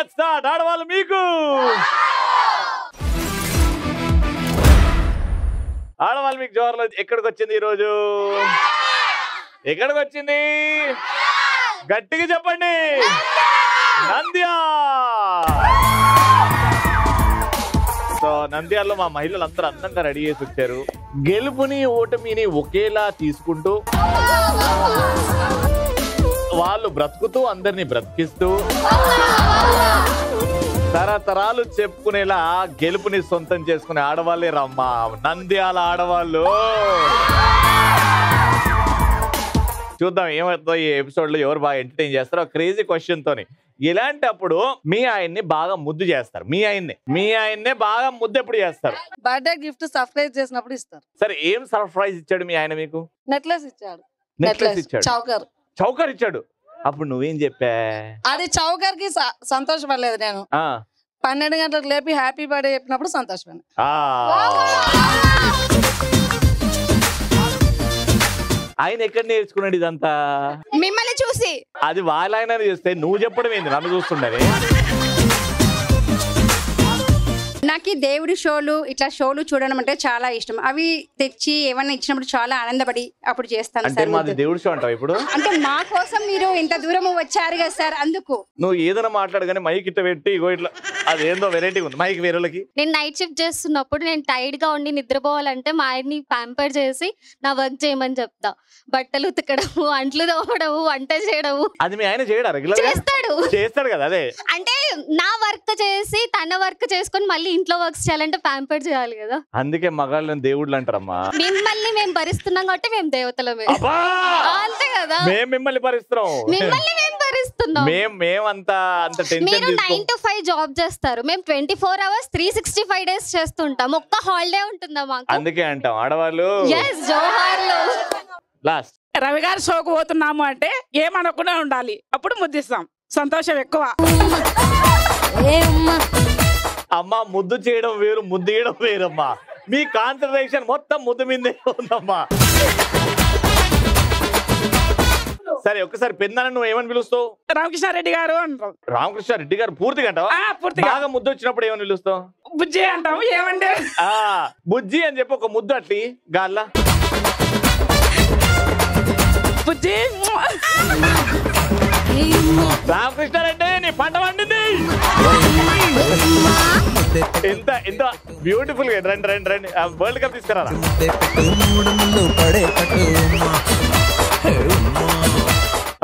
Let's start. ఆడవాళ్ళు మీకు జోర్లో ఎక్కడికి వచ్చింది ఈరోజు? ఎక్కడికి వచ్చింది? గట్టిగా చెప్పండి. నంద్యాల. సో నంద్యాలలో మా మహిళలు అందరూ అందంగా రెడీ చేసి వచ్చారు. గెలుపుని ఓటమిని ఒకేలా తీసుకుంటూ వాళ్ళు బ్రతుకుతూ అందరినీ బ్రతికిస్తూ తరతరాలు చెప్పుకునేలా గెలుపుని సొంతం చేసుకునే ఆడవాళ్ళే రమ్మా నంద్యాల ఆడవాళ్ళు. చూద్దాం ఏమవుతుందో ఈ ఎపిసోడ్ లో, ఎవరు బాగా ఎంటర్టైన్ చేస్తారో క్రేజీ క్వశ్చన్ తోని. ఇలాంటప్పుడు మీ ఆయన్ని బాగా ముద్దు చేస్తారు. మీ ఆయన్నే బాగా ముద్దు ఎప్పుడు చేస్తారు? బర్త్డే గిఫ్ట్ సర్ప్రైజ్ చేసినప్పుడు ఇస్తారు. సరే, ఏం సర్ప్రైజ్ ఇచ్చాడు మీ ఆయన మీకు? నెక్లెస్ ఇచ్చాడు. చౌకర్ ఇచ్చాడు. అప్పుడు నువ్వేం చెప్పా? అది చౌకర్ కి సంతోషపడలేదు నేను. 12 గంటలకు లేపి హ్యాపీ బర్త్డే చెప్పినప్పుడు సంతోషపడి. ఆయన ఎక్కడ నేర్చుకున్నాడు ఇదంతా? మిమ్మల్ని చూసి. అది వాళ్ళ ఆయన చూస్తే నువ్వు చెప్పడం ఏంది? నన్ను చూస్తుండని. నాకు దేవుడి షోలు ఇట్లా షోలు చూడడం అంటే చాలా ఇష్టం. అవి తెచ్చి ఏమన్నా ఇచ్చినప్పుడు చాలా ఆనందపడి అప్పుడు చేస్తాను. అంటే మాది దేవుడి షో అంటావు ఇప్పుడు? అంటే మా కోసం మీరు ఇంత దూరం వచ్చారు కదా సార్, అందుకు. నువ్వు ఏదైనా మాట్లాడగానే మైక్ ఇట్లా పెట్టి ఇగో ఇట్లా అదేందో వెరైటీ ఉంది మైక్ వేరేలకి. నేను నైట్ షిఫ్ట్ చేస్తున్నప్పుడు నేను టైర్డ్ గా ఉండి నిద్రపోవాలంటే మా ఆయన్ని ప్యాంపర్ చేసి నా వర్క్ చేయమని చెప్తా. బట్టలు ఉతకడము, అంట్లు తోమడము, వంట చేయడము. అది మీ ఆయన చేయడా? రెగ్యులర్ చేస్తాడు కదా. అదే అంటే నా వర్క్ చేసి తన వర్క్ చేసుకొని మళ్ళీ ఇంట్లో వర్క్స్ చేయాలంటే ప్యాంపర్ చేయాలి కదా. అందుకే మగాళ్ళని దేవుళ్ళు అంటారమ్మా. మిమ్మల్ని మేము భరిస్తున్నాం కాబట్టి మేము దేవతలమే. అంతే కదా. మేము మిమ్మల్ని భరిస్తున్నాం. మేమంతా అంత టెన్షన్. మీరు 9 to 5 జాబ్ చేస్తారు, మేము 24 hours 365 days చేస్తుంటాం. ఒక్క హాలిడే ఉంటుందా మాకు? అందుకే అంటాం ఆడవాళ్ళు. జోహార్లు. లాస్ట్ రవి గారి షోకు పోతున్నాము అంటే ఏమనకుండా ఉండాలి, అప్పుడు ముద్దిస్తాం. సంతోషం ఎక్కువ. అమ్మా ముద్దు చేయడం వేరు, ముద్దు చేయడం వేరమ్మా. మీ కాన్సన్ట్రేషన్ మొత్తం ముద్దు మీదే ఉందమ్మా. సరే, ఒక్కసారి పెద్దనాన్న నువ్వు ఏమని పిలుస్తావు? రామకృష్ణారెడ్డి గారు అంటాం. రామకృష్ణారెడ్డి గారు పూర్తిగా అంటావా? పూర్తిగా. బాగా ముద్దు వచ్చినప్పుడు ఏమని పిలుస్తావు? బుజ్జి అంటాము. ఏమంటే బుజ్జి అని చెప్పి ఒక ముద్దు అట్లి గాల్లా. బుజ్జి. రామకృష్ణారెడ్డి నీ పంట పండింది. ఎంత ఎంత బ్యూటిఫుల్ గా. రండి రండి రండి, వరల్డ్ కప్ తీసుకురా.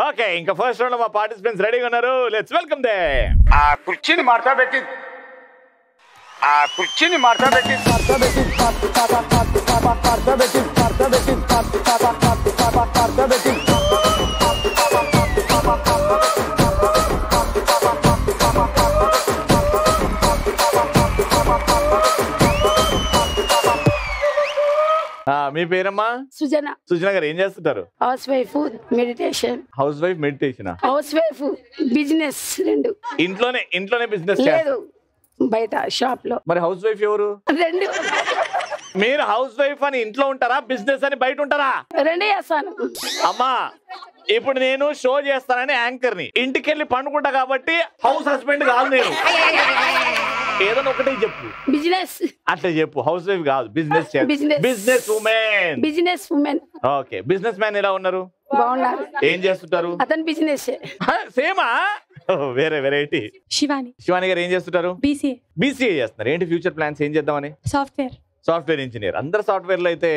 ఓకే, ఇంకా ఫస్ట్ రౌండ్ లో మా పార్టిసిపెంట్స్ రెడీగా ఉన్నారు. Let's welcome they. ఆ కుర్చీని మార్చబెట్టి మీ పేరమ్మా? సుజన. సుజన గారు ఏం చేస్తుంటారు? House wife, meditation. House wife, meditation. House wife, business రెండు. ఇంట్లోనే బిజినెస్ లేదు, బయట షాప్ లో. మరి హౌస్ వైఫ్ ఎవరు? రెండు. మీరు హౌస్ వైఫ్ అని ఇంట్లో ఉంటారా, బిజినెస్ అని బయట ఉంటారా? రెండే చేస్తాను. అమ్మా, ఇప్పుడు నేను షో చేస్తానని యాంకర్ ని, ఇంటికెళ్ళి పండుకుంటా కాబట్టి హౌస్ హస్బెండ్ కాదు నేను. ఏదైనా ఒకటే చెప్పు. బిజినెస్ అట్లా చెప్పు. హౌస్ వైఫ్ కాదు, business business women. Business women. Okay, business man ఎలా ఉన్నారు? బాగున్నారు. ఏం చేస్తుంటారు? అతను బిజినెస్. సేమా? వేరే వెరైటీ. శివాని గారు ఏం చేస్తుంటారు? బీసీఏ చేస్తున్నారు. ఏంటి ఫ్యూచర్ ప్లాన్స్? ఏం చేద్దామని? Software engineer. అందరు సాఫ్ట్వేర్ లో అయితే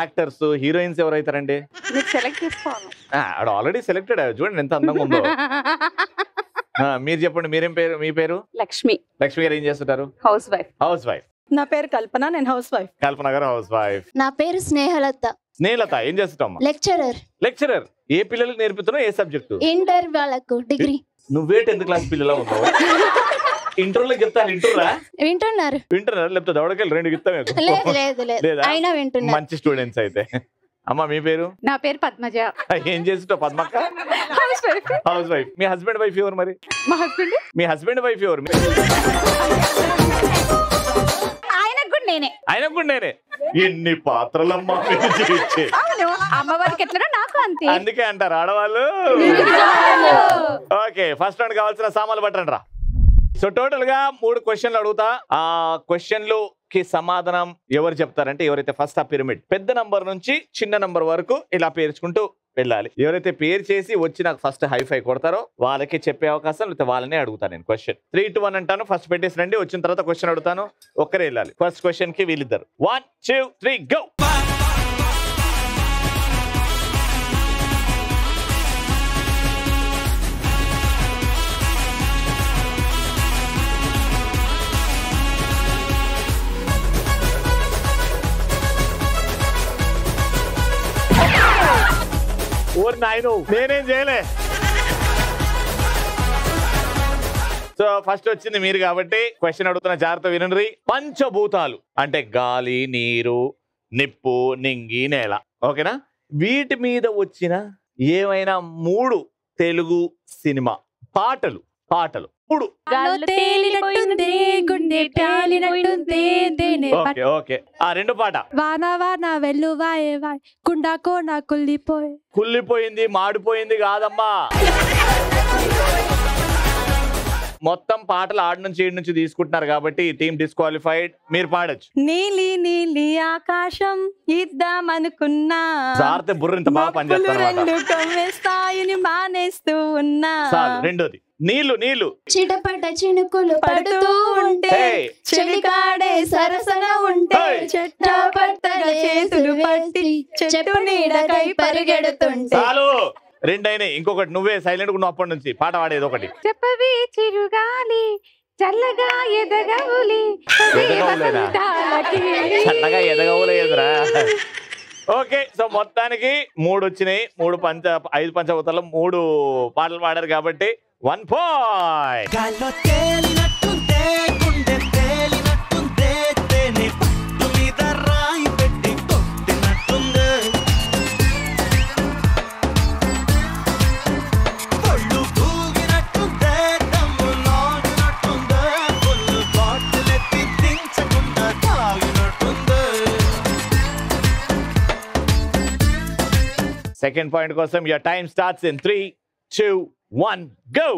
యాక్టర్స్, హీరోయిన్స్ ఎవరైతారండి? సెలెక్ట్ చేసుకోవాలి. Already selected. చూడండి ఎంత అందంగా ఉందో. మీరు చెప్పండి, మీరేం పేరు? మీ పేరు? లక్ష్మి. లక్ష్మి గారు ఏం చేస్తుంటారు? House wife. House wife. నా పేరు కల్పన, నేను హౌస్ వైఫ్. కల్పన గారు హౌస్ వైఫ్. నా పేరు స్నేహలత. స్నేహలత ఏం చేస్తాం? లెక్చరర్. ఏ పిల్లలకు నేర్పుతున్నావు? ఏ సబ్జెక్టు? ఇంటర్ వాళ్ళకు డిగ్రీ. నువ్వే 10th క్లాస్ పిల్లలా ఉన్నావు. ఇంటర్లో చెప్తాను. వింటున్నారు లేకపోతే దవడకెళ్ళి 2 ఇస్తాం. మంచి స్టూడెంట్స్ అయితే. అమ్మా మీ పేరు? నా పేరు పద్మజ. ఏం చేస్తుంటావు పద్మక్క? Housewife. మీ హస్బెండ్ వైఫ్ ఎవరు మరి? మా హస్బెండ్. మీ హస్బెండ్ వైఫ్ ఎవరు? ఆయనకు కూడా నేనే. ఎన్ని పాత్రలమ్మా. అమ్మవారికి ఎట్లా నాకు అంతే. అందుకే అంటారు ఆడవాళ్ళు. ఓకే, ఫస్ట్ రౌండ్ కావాల్సిన సామాన్లు పట్టండి రా. సో టోటల్ గా 3 క్వశ్చన్లు అడుగుతా. ఆ క్వశ్చన్లు కి సమాధానం ఎవరు చెప్తారంటే ఎవరైతే ఫస్ట్ ఆ పిరమిడ్ పెద్ద నంబర్ నుంచి చిన్న నంబర్ వరకు ఇలా పేర్చుకుంటూ వెళ్ళాలి. ఎవరైతే పేరు చేసి వచ్చి నాకు ఫస్ట్ హైఫై కొడతారో వాళ్ళకి చెప్పే అవకాశం, లేకపోతే వాళ్ళనే అడుగుతాను నేను క్వశ్చన్. 3, 2, 1 అంటాను. ఫస్ట్ పెట్టేసి రండి. వచ్చిన తర్వాత క్వశ్చన్ అడుగుతాను. ఒక్కరే వెళ్ళాలి. ఫస్ట్ క్వశ్చన్ కి వీళ్ళిద్దరు. 1, 2, 3 గో. నేనేం చేయలే. సో ఫస్ట్ వచ్చింది మీరు కాబట్టి క్వశ్చన్ అడుగుతున్న జాగ్రత్త వినండి. పంచభూతాలు అంటే గాలి, నీరు, నిప్పు, నింగి, నేల. ఓకేనా? వీటి మీద వచ్చిన ఏమైనా 3 తెలుగు సినిమా పాటలు 3. ఓకే. ఆ 2 పాట. వాన వాన వెల్లువాయే వాయ్ కుండా కోన కుళ్ళిపోయింది, మాడిపోయింది కాదమ్మా. మొత్తం పాటలు ఆడ నుంచి ఈడ నుంచి తీసుకుంటున్నారు కాబట్టి టీమ్ డిస్క్వాలిఫైడ్. మీరు పాడొచ్చు. నీలి నీలి ఆకాశం ఇద్దామనుకున్నా జాగ్రత్త బుర్ర ఇంత బాగా పనిచేస్తాయి మానేస్తూ ఉన్నా. రెండోది నీళ్లు చిటపట చినుకులు పడుతూ ఉంటే చెలికాడే సరసన ఉంటే చెట్టపట్టగా చేతులు పట్టి చెట్టు నీడకై పరిగెడుతుంటే. చాలు, 2 అయినాయి. ఇంకొకటి నువ్వే సైలెంట్ గా అప్పటి నుంచి పాట పాడేది ఒకటి. చెప్పవి చిరుగాలి చల్లగా ఎదగవులి చల్లగా ఎదగవులేదురా. ఓకే. సో మొత్తానికి 3 వచ్చినాయి. 5 పంచభూతాలు 3 పాటలు పాడారు కాబట్టి 1 పాయింట్. సెకండ్ పాయింట్ కోసం your time starts in 3, 2, 1 go.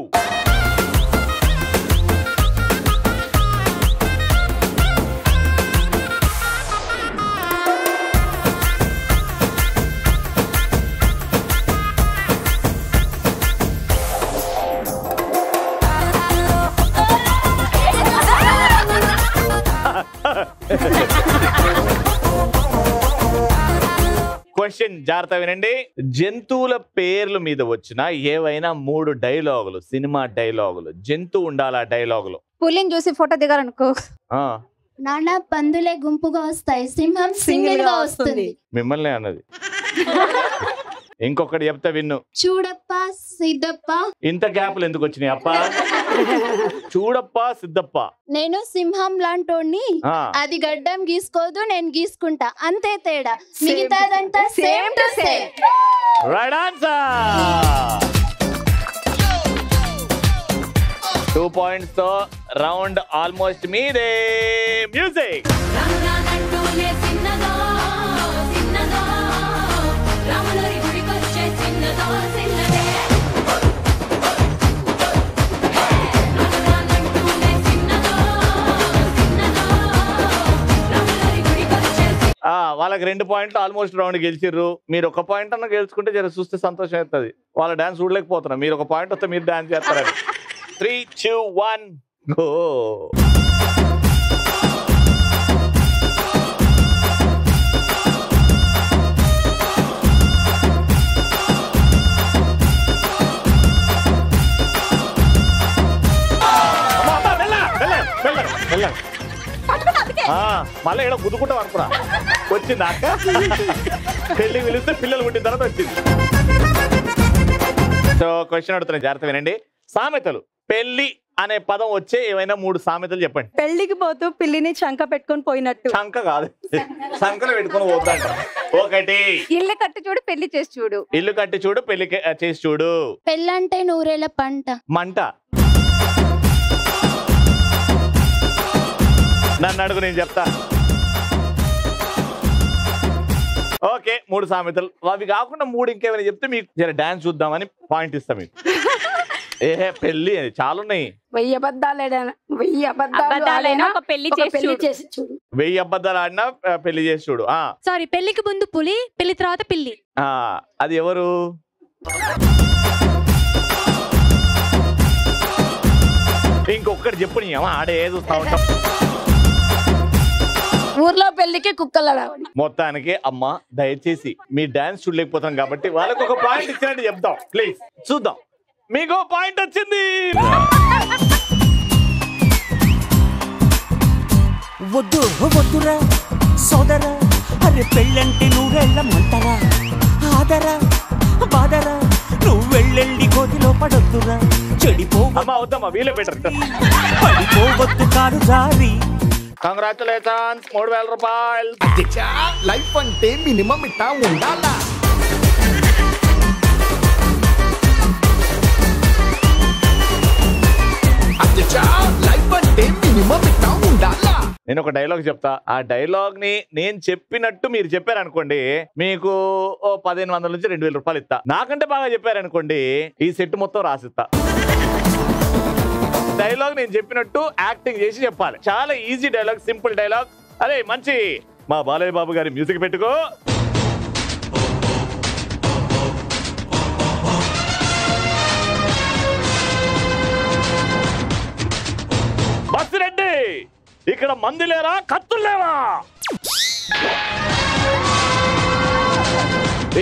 Question జాగ్రత్త వినండి. జంతువుల పేర్ల మీద వచ్చిన ఏవైనా 3 డైలాగులు, సినిమా డైలాగులు. జంతువు ఉండాలి ఆ డైలాగులు. పులిని చూసి ఫోటో దిగారనుకో. నానా పందులే గుంపుగా వస్తాయి, సింహం సింగిల్ గా వస్తుంది. మిమ్మల్ని అన్నది. ఇంకొకటి చెప్తా విన్ను. చూడప్ప సిద్ధప్ప. ఇంత గ్యాప్లు ఎందుకు వచ్చినాయి అప్ప? చూడప్ప సిద్ధప్ప. నేను సింహం లాంటోని, అది గడ్డం గీసుకోదు, నేను గీసుకుంటా, అంతే తేడా, మిగతాదంతా same to same. Right answer. 2 points తో రౌండ్ ఆల్మోస్ట్ మీదే. మ్యూజిక్. వాళ్ళకి 2 పాయింట్లు ఆల్మోస్ట్ రౌండ్ గెలిచిర్రు. మీరు 1 పాయింట్ అన్న గెలుచుకుంటే జర చూస్తే సంతోషం అవుతుంది. వాళ్ళ డాన్స్ చూడలేకపోతున్నారు. మీరు 1 పాయింట్ వస్తే మీరు డాన్స్ చేస్తారని. 3, 2, 1 గో. మళ్ళీ ఇక్కడ గుద్దుకుంటాం అనుకున్నా. వచ్చింది అక్క. పెళ్లి పిలిస్తే పిల్లలు పుట్టిన తర్వాత వచ్చింది. సో క్వశ్చన్ అడుగుతున్నా, జాగ్రత్త వినండి. సామెతలు. పెళ్లి అనే పదం వచ్చే ఏమైనా 3 సామెతలు చెప్పండి. పెళ్లికి పోతూ పిల్లిని చంక పెట్టుకొని పోయినట్టు. చంక కాదు, సంకలు పెట్టుకొని పోతాంట. 1 ఇల్లు కట్టి చూడు పెళ్లి చేసి చూడు. ఇల్లు కట్టి చూడు పెళ్లి చేసి చూడు. పెళ్ళంటే 100 ఏళ్ల పంట. మంట. నన్ను అడుగు, నేను చెప్తా. ఓకే, 3 సామెతలు. అవి కాకుండా 3 ఇంకేమైనా చెప్తే మీకు జర డాన్స్ చూద్దామని పాయింట్ ఇస్తా మీకు. ఏ పెళ్లి చాలా ఉన్నాయి. 1000 అబద్ధాలైనా ఒక పెళ్లి చేసి చూడు. 1000 అబద్ధాలు ఆడినా పెళ్లి చేసి చూడు. సారీ, పెళ్లికి ముందు పులి, పెళ్లి తర్వాత పిల్లి. అది ఎవరు? ఇంకొకటి చెప్పు. నీ ఆడే చూస్తా ఉంటాం. ఊర్లో పెళ్లికి కుక్కలు అడవని. మొత్తానికి అమ్మ దయచేసి మీ డాన్స్ చూడలేకపోతాం కాబట్టి వాళ్ళకి ఒక పాయింట్ ఇచ్చినట్టు చెప్తాం. ప్లీజ్ చూద్దాం. మీకు పాయింట్ వచ్చింది. వద్దు వద్దురా సోదరా, అరే పెళ్ళంటే నువ్వెళ్ళమంటరా, ఆదరా బాదరా, నువ్వు వెళ్ళెళ్ళి గోతిలో పడొద్దురా, అమ్మా వద్దమ్మా వీళ్ళే బెటర్. పడిపోవద్దు కారు జారి. కంగ్రాచులేషన్స్ 3000 రూపాయలు. లైఫ్ అంటే మినిమం ఇట్టా ఉండాలా. లైఫ్ అంటే మినిమం ఇట్టా ఉండాలా. నేను ఒక డైలాగ్ చెప్తా. ఆ డైలాగ్ ని నేను చెప్పినట్టు మీరు చెప్పారనుకోండి, మీకు 1500 నుంచి 2000 రూపాయలు ఇస్తా. నాకంటే బాగా చెప్పారనుకోండి, ఈ సెట్ మొత్తం రాసిస్తా. డైలాగ్ నేను చెప్పినట్టు యాక్టింగ్ చేసి చెప్పాలి. చాలా ఈజీ డైలాగ్, సింపుల్ డైలాగ్. అరే మంచి మా బాలయ్య బాబు గారి మ్యూజిక్ పెట్టుకో. బస్సిరెడ్డి, ఇక్కడ మంది లేరా, కత్తులు లేవా?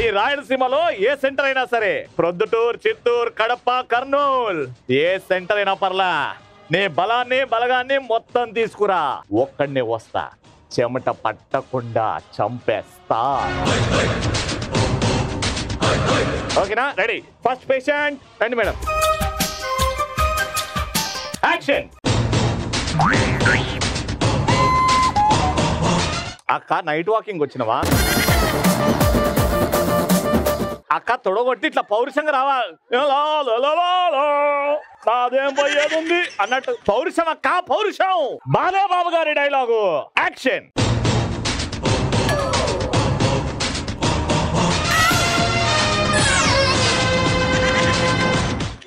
ఈ రాయలసీమలో ఏ సెంటర్ అయినా సరే, ప్రొద్దుటూరు, చిత్తూరు, కడప, కర్నూలు, ఏ సెంటర్ అయినా పర్లా, నీ బలాన్ని బలగాన్ని మొత్తం తీసుకురా. ఒక్కడినే వస్తా, చెమట పట్టకుండా చంపేస్తా. ఓకేనా? రెడీ? ఫస్ట్ పేషెంట్ రండి మేడం. యాక్షన్. అక్క నైట్ వాకింగ్ వచ్చినవా? అక్క తొడగొట్టి ఇట్లా పౌరుషంగా రావాలి. నాదేం పోయేది ఉంది అన్నట్టు పౌరుషం అక్క, పౌరుషం. బాలయ్య బాబు గారి డైలాగు. యాక్షన్.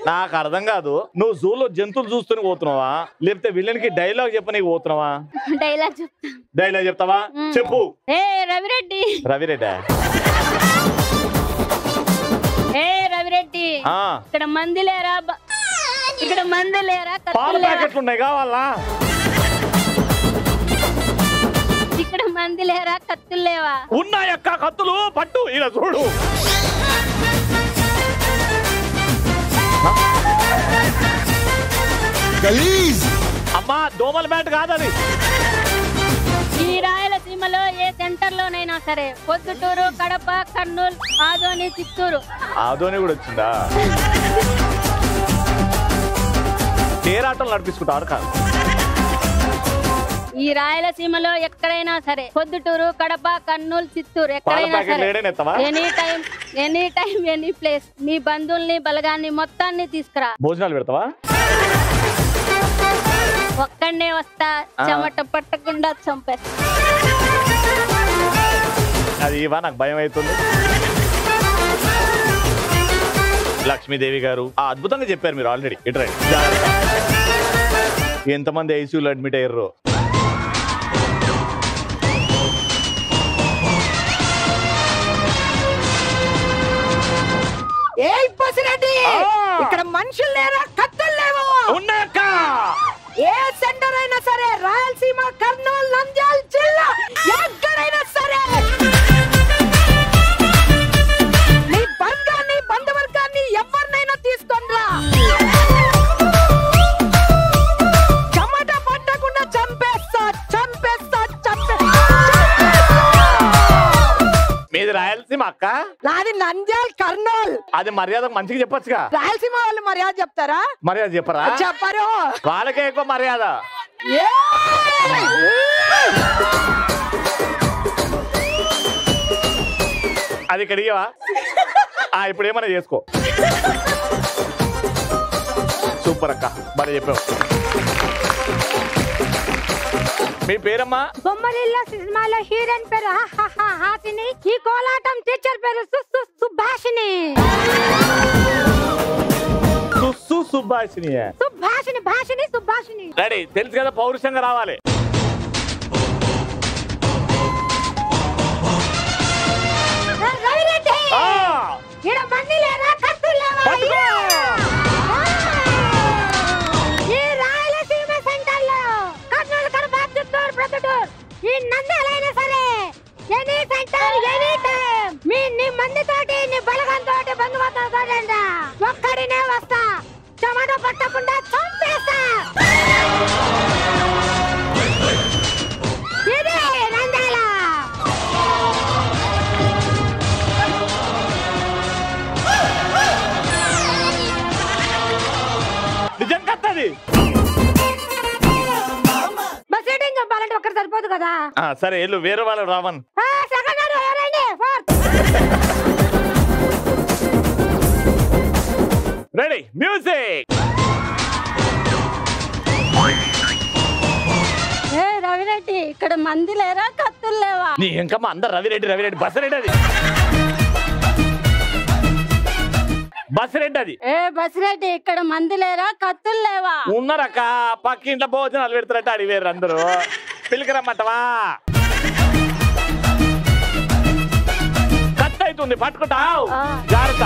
నాకు అర్థం కాదు, నువ్వు జూలో జంతువులు చూస్తూనే పోతున్నావా, లేకపోతే విలన్ కి డైలాగ్ చెప్పనీకి పోతున్నావా? డైలాగ్ చెప్తావా? చెప్పు. రవిరెడ్డి. రవిరెడ్డి ఇక్కడ మంది లేరా, ఇక్కడ మంది లేరా, పాల ప్యాకెట్లు ఉన్నాయి కావాలా? ఇక్కడ మంది లేరా, కత్తులు లేవా? ఉన్నాయక్క కత్తులు, పట్టు ఇలా చూడు. అమ్మా దోమల బ్యాట్ కాదని. ఈ రాయలసీమలో ఏ సెంటర్ లోనైనా సరే, పొద్దుటూరు, కడప, కర్నూలు, ఆదోని, చిత్తూరు. ఆదోని కూడా వచ్చిందా? తేరాటలు నడిపించుకుంటారు కాదు. ఈ రాయలసీమలో ఎక్కడైనా సరే, పొద్దుటూరు, కడప, కర్నూలు, చిత్తూరు, ఎక్కడైనా సరే, ఎనీ టైం ఎనీ ప్లేస్, మీ బంధువుల్ని బలగాన్ని మొత్తాన్ని తీసుకురా. భోజనాలు పెడతావా? ఒక్కడే వస్తా, చెమట పట్టకుండా చంపేస్తా. అది ఇవా నాకు భయం అవుతుంది. లక్ష్మీదేవి గారు అద్భుతంగా చెప్పారు మీరు ఆల్రెడీ. ఇటు రండి. ఎంతమంది ఐసీయూలో అడ్మిట్ అయ్యారు? ఇక్కడ మనుషులు లేరా, కత్తులు లేవు. ఉన్నాయక్క. ఏ సెంటర్ అయినా సరే, రాయలసీమ, కర్నూలు, నంద్యాల జిల్లా, ఎక్కడైనా సరే, నీ బంధాన్ని, బంధువర్గాన్ని ఎవరినైనా తీసుకొనిరా. చెమట పట్టకుండా చంపేస్తా, చంపేస్తా, చంపేస్తా. మీది రాయలసీమ అక్క? నాది నంద్యాల, కర్నూలు. అది మర్యాద మంచిగా చెప్పొచ్చుగా. రాయలసీమ వాళ్ళు మర్యాద చెప్తారా? మర్యాద చెప్పరా? చెప్పరు. వాళ్ళకే ఎక్కువ మర్యాద. అది కడిగవా? ఇప్పుడు ఏమైనా చేసుకో. సూపర్ అక్క, బాగా చెప్పావు. మీ పేరమ్మా? బొమ్మలిల్లా సినిమాలో హీరోయిన్ పేరు హాసిని, ఈ కోలాటం టీచర్ పేరు సుభాషిని. సుభాషిణి సుభాషిణి రెడీ, తెలుసు కదా పౌరుషంగా రావాలి. ఈ నంద్యాలైనా సరే ఎనీ సెంటర్ ఎనీ టైం నీ మందితోటి నీ బలగంతోటి బంధువులతో ఒక్కడినే వస్తా, చెమట పట్టకుండా చంపేస్తా. ఇదే నంద్యాల. నిజం కత్తది. బస్ రేటింగ్ చెప్పాలంటే ఒక్కరు సరిపోదు కదా. సరే వెళ్ళు, వేరే వాళ్ళు రావన్. Ready, music. రవిరెడ్డి ఇక్కడ మంది లేరా కత్తులు లేవా? నీ ఇంకమ్మ అందరు రవిరెడ్డి బసరెడ్డి అది బసరెడ్డి అది. బసిరెడ్డి ఇక్కడ మంది లేరా కత్తులు లేవా? ఉన్నారక్క, పక్కింట్లో భోజనాలు పెడతారట అడివేరు అందరూ. పిలికరమ్మటవా కట్ అవుతుంది, పట్టుకుంటావు జాగ్రత్త.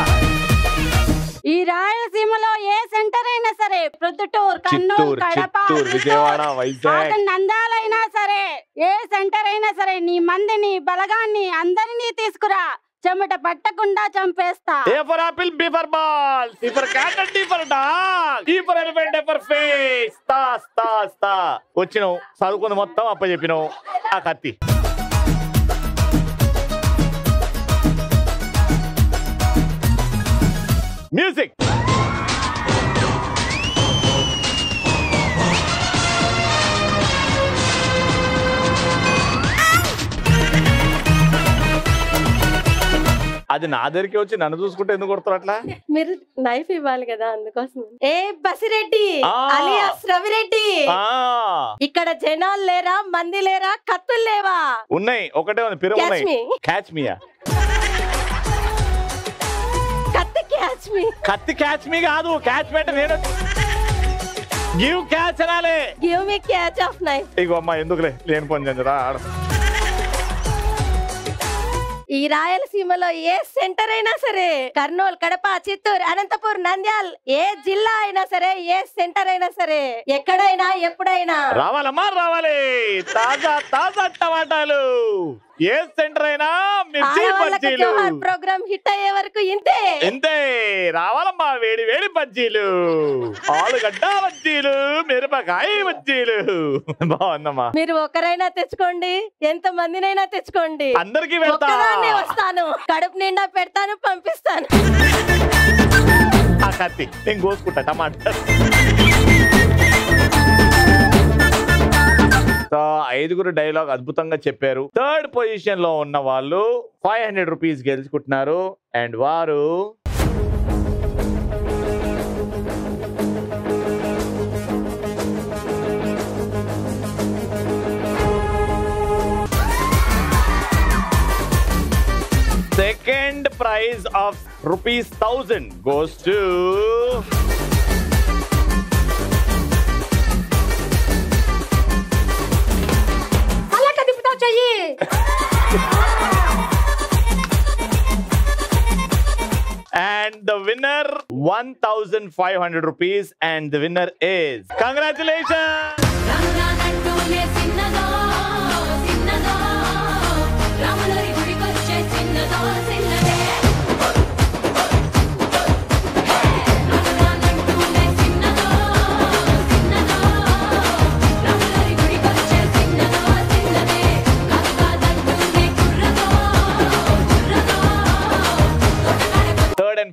ఈ రాయలసీమలో ఏ సెంటర్ అయినా సరే, ప్రొద్దుటూరు, కర్నూలు, కడప, విజయవాడ, వైజాగ్, నంద్యాల అయినా సరే, ఏ సెంటర్ అయినా సరే నీ మందిని బలగాన్ని అందరినీ తీసుకురా, చెమట పట్టకుండా చంపేస్తా. A for apple, B for ball, C for cat and D for dog, E for elephant, A for face. తా వచ్చినావు, చదువుకుంది మొత్తం అప్ప చెప్పినావు. ఆ కత్తి మ్యూజిక్. అది నా దగ్గరికి వచ్చి నన్ను చూసుకుంటే ఎందుకు కొడతారు అట్లా? మీరు నైఫ్ ఇవ్వాలి కదా, అందుకోసం. ఏ బసిరెడ్డి అలియాస్ రవిరెడ్డి, ఇక్కడ జనాలు లేరా, మంది లేరా, కత్తులు లేవా? ఉన్నాయి, ఒకటే ఉంది, పిరు ఉన్నాయి. క్యాచ్ మీయా? కత్తి క్యాచ్ మీ కాదు, క్యాచ్ పెట్ట నేను. గివ్ క్యాచ్ అనాలే. Give me catch of knife. ఇగో అమ్మా ఎందుకులే లేని పని చేంజరా. ఈ రాయలసీమలో ఏ సెంటర్ అయినా సరే, కర్నూలు, కడప, చిత్తూరు, అనంతపూర్, నంద్యాల్, ఏ జిల్లా అయినా సరే, ఏ సెంటర్ అయినా సరే, ఎక్కడైనా ఎప్పుడైనా రావాలమ్మా రావాలి. తాజా తాజా టమాటాలు, ఏ సెంటర్ అయినా మిర్చి బజ్జీలు. ప్రోగ్రామ్ హిట్ అయ్యే వరకు ఇంతే రావాలమ్మా, వేడి వేడి బజ్జీలు, ఆలుగడ్డ బజ్జీలు, మిరపకాయ బజ్జీలు. బాగుందమ్మా. మీరు ఒకరైనా తెచ్చుకోండి, ఎంత మందినైనా తెచ్చుకోండి, అందరికి వస్తాను, కడుపు నిండా పెడతాను, పంపిస్తాను. ఆ కత్తి నేను కోసుకుంటా టమాటా. ఐదుగురు డైలాగ్ అద్భుతంగా చెప్పారు. థర్డ్ పొజిషన్ లో ఉన్న వాళ్ళు 500 రూపీస్ గెలుచుకుంటున్నారు. అండ్ వారు second prize of ₹1000 goes to and the winner 1,500 rupees, and the winner is, congratulations.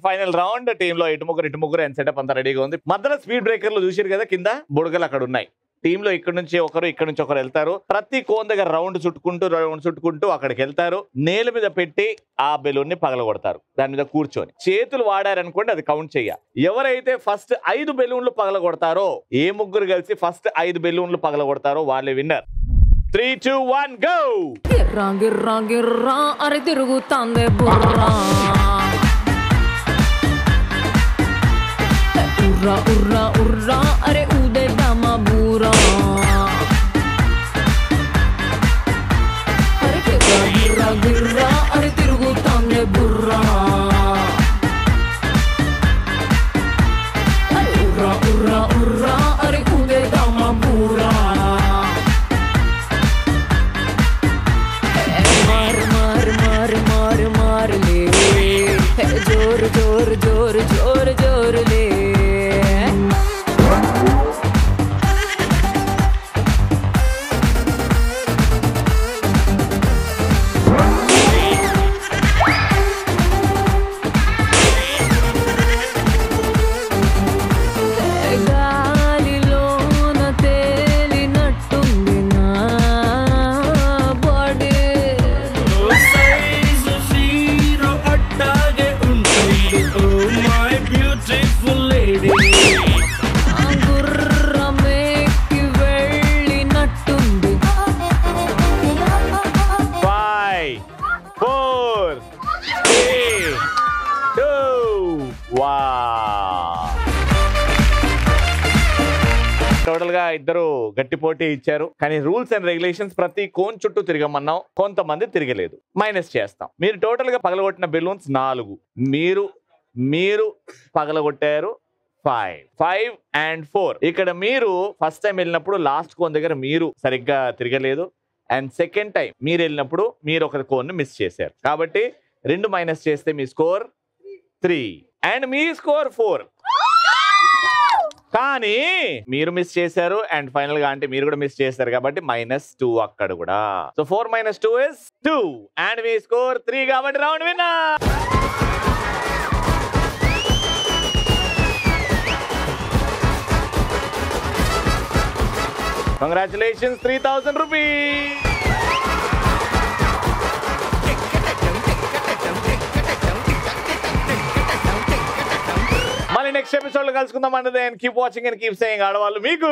Final round team లో ఇటు ముగ్గురు అండ్ సెటప్ అంతా రెడీగా ఉంది. మధ్యలో స్పీడ్ బ్రేకర్లు చూసారు కదా, కింద బుడగలు అక్కడ ఉన్నాయి. టీమ్ లో ఇక్కడ నుంచి ఒకరు వెళ్తారు. ప్రతి కోన్ దగ్గర రౌండ్ చుట్టుకుంటూ అక్కడికి వెళ్తారు. నేల మీద పెట్టి ఆ బెలూన్ ని పగలగొడతారు. దాని మీద కూర్చొని చేతులు వాడారనుకోండి, అది కౌంట్ చెయ్య. ఎవరైతే ఫస్ట్ 5 బెలూన్లు పగలగొడతారో, ఏ ముగ్గురు కలిసి ఫస్ట్ 5 బెలూన్లు పగలగొడతారో వాళ్ళే విన్నర్. 3, 2, 1 గో. గిర్రా అరే తిరుగుతాందే బుర్రా, ఉర్రా ఉర్రా ఉర్రా అరే ఊదేద్దామా బూరా అరే గిర్రా గిర్రా గిర్రా అరే తిరుగుతాంలే బుర్రా అరే ఉర్రా ఉర్రా ఉర్రా అరే ఊదేద్దామా బూరా మార్ మార్ మార్ మార్ మార్లే జోర్ జోర్ జోర్ జోర్ జోర్లే గాలిలోన తేలినట్టుంది నా బాడీ సైజు జీరో అట్టాగే ఉంటుంది ఓ మై బ్యూటిఫుల్ లేడీ గుర్రమేకి వెళ్ళినట్టుంది 5 4 3 2 టోటల్ గా ఇద్దరు గట్టి పోటీ ఇచ్చారు. కానీ రూల్స్ అండ్ రెగ్యులేషన్స్ ప్రతి కోన్ చుట్టూ తిరగమన్నాం, కొంతమంది తిరగలేదు, మైనస్ చేస్తాం. మీరు టోటల్ గా పగలగొట్టిన బెలూన్స్ 4, మీరు పగలగొట్టారు 5 and 4. ఇక్కడ మీరు ఫస్ట్ టైం వెళ్ళినప్పుడు లాస్ట్ కోన్ దగ్గర మీరు సరిగ్గా తిరగలేదు, అండ్ సెకండ్ టైం మీరు వెళ్ళినప్పుడు మీరు ఒక కోన్ మిస్ చేశారు. కాబట్టి 2 మైనస్ చేస్తే మీ స్కోర్ 3 అండ్ మీ స్కోర్ 4. కానీ మీరు మిస్ చేశారు అండ్ ఫైనల్ గా అంటే మీరు కూడా మిస్ చేశారు కాబట్టి -2 అక్కడ కూడా. So 4 - 2 is 2 and me score 3 కాబట్టి రౌండ్ విన్నర్. Congratulations, 3,000 rupees. మళ్ళీ నెక్స్ట్ ఎపిసోడ్ లో కలుసుకుందాం. అంటే keep watching and keep saying ఆడవాళ్ళు మీకు